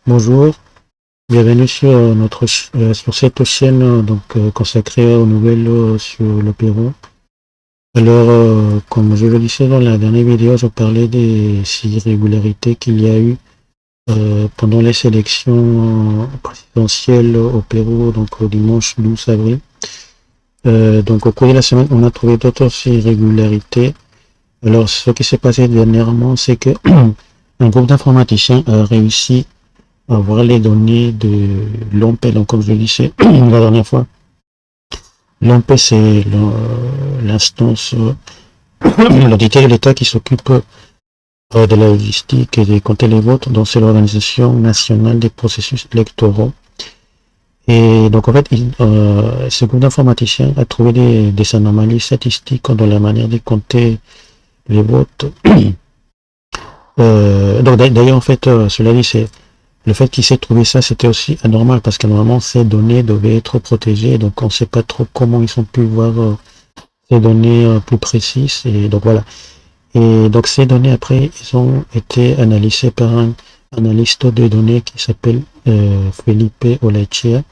Bonjour, bienvenue sur sur cette chaîne consacrée aux nouvelles sur le Pérou. Alors, comme je le disais dans la dernière vidéo, je parlais des irrégularités qu'il y a eu pendant les élections présidentielles au Pérou, donc au dimanche 12 avril. Donc au cours de la semaine, on a trouvé d'autres irrégularités. Alors, ce qui s'est passé dernièrement, c'est que un groupe d'informaticiens a réussi à voir les données de l'OMPE. Donc, comme je le disais la dernière fois, l'OMPE, c'est l'instance, l'entité de l'État qui s'occupe de la logistique et des comptes et les votes. Donc, c'est l'organisation nationale des processus électoraux. Et donc, en fait, ce groupe d'informaticiens a trouvé des anomalies statistiques dans la manière de compter les votes. Donc, d'ailleurs, en fait, cela dit, c'est le fait qu'il s'est trouvé ça, c'était aussi anormal parce que normalement ces données devaient être protégées, donc on ne sait pas trop comment ils ont pu voir ces données plus précises. Et donc voilà. Et donc ces données après, ils ont été analysées par un analyste de données qui s'appelle Felipe Olechea.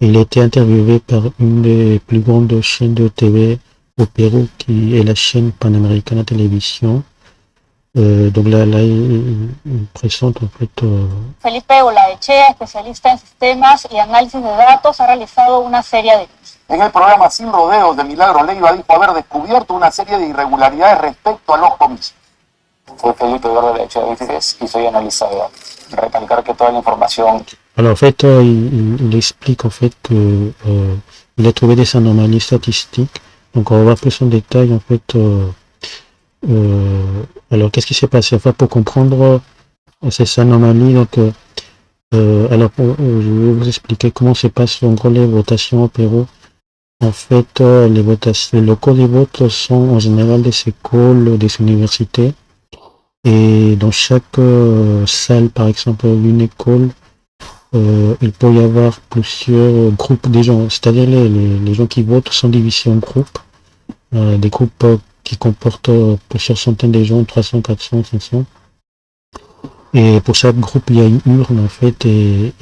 Il a été interviewé par une des plus grandes chaînes de TV au Pérou, qui est la chaîne panaméricaine de télévision. Donc là, il présente en fait. Felipe Olaechea, especialista en sistemas y análisis de datos, ha realizado una serie de... En el programa Sin Rodeos de Milagro Leiva dijo haber descubierto una serie de irregularidades respecto a los comicios. Soy Felipe Olaechea y soy analista de datos. Recalcar que toda la información... Alors en fait, il explique en fait que il a trouvé des anomalies statistiques. Donc on va voir plus en détail en fait. Alors qu'est-ce qui s'est passé? Enfin, pour comprendre ces anomalies, donc alors je vais vous expliquer comment se passent en gros les votations au Pérou. En fait, les locaux des votes sont en général des écoles, des universités. Et dans chaque salle, par exemple, d'une école, il peut y avoir plusieurs groupes de gens. C'est-à-dire les gens qui votent sont divisés en groupes. Des groupes qui comportent plusieurs centaines de gens, 300, 400, 500. Et pour chaque groupe, il y a une urne, en fait, et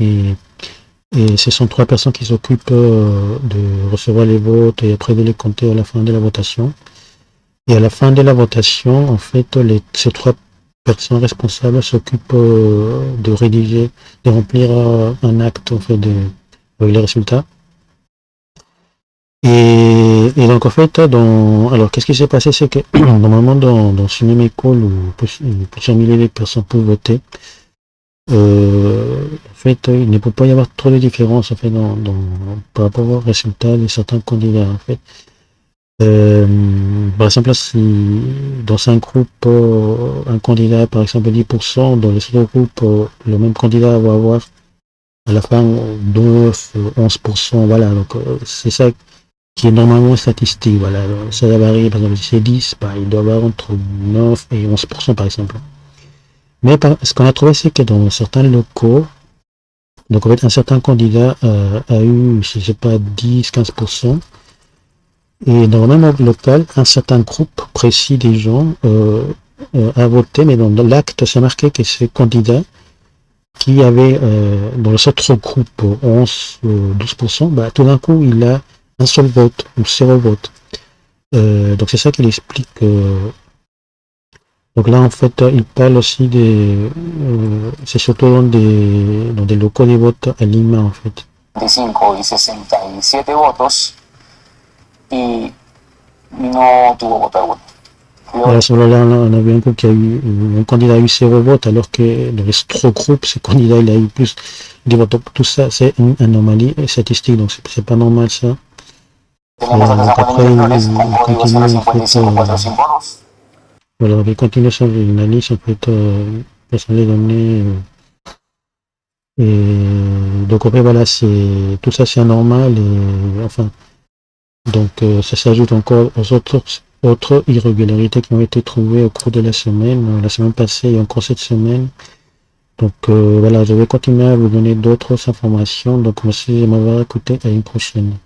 ce sont 3 personnes qui s'occupent de recevoir les votes et après de les compter à la fin de la votation. Et à la fin de la votation, en fait, ces 3 personnes responsables s'occupent de rédiger, de remplir un acte, en fait, avec les résultats. Et donc, en fait, alors, qu'est-ce qui s'est passé, c'est que, normalement, dans une même école où plusieurs milliers de personnes peuvent voter, en fait, il ne peut pas y avoir trop de différences, en fait, par rapport aux résultats de certains candidats, en fait. Par exemple, si dans un groupe, un candidat, par exemple, 10%, dans les autres groupes, le même candidat va avoir, à la fin, 9, 11%, voilà, donc, c'est ça qui est normalement statistique, voilà, ça va varier, par exemple, si c'est 10, bah, il doit avoir entre 9 et 11%, par exemple. Mais ce qu'on a trouvé, c'est que dans certains locaux, donc en fait, un certain candidat a eu, je sais pas, 10, 15%, et dans le même local, un certain groupe précis des gens a voté, mais dans l'acte, c'est marqué que ce candidat qui avait dans le autre groupe 11, 12%, bah, tout d'un coup, il a un seul vote ou 0 vote. Donc c'est ça qu'il explique. Donc là en fait il parle aussi c'est surtout dans des locaux de vote à Lima en fait. 25 y 67 votos y no tuvo voto alguno. Voilà, là on a vu un groupe qui a eu, un candidat a eu 0 vote alors que dans les autres groupes, ce candidat il a eu plus de votes. Tout ça c'est une anomalie statistique, donc c'est pas normal ça. Tenemos acá Donc San après, Juan de Miraflores con código continue en fait, 055-400. voilà, il continue son analyse en fait, personne les données. Et donc après voilà, tout ça c'est anormal et enfin donc ça s'ajoute encore aux autres irrégularités qui ont été trouvées au cours de la semaine passée et encore cette semaine. Donc voilà, je vais continuer à vous donner d'autres informations. Donc merci de m'avoir écouté, à une prochaine.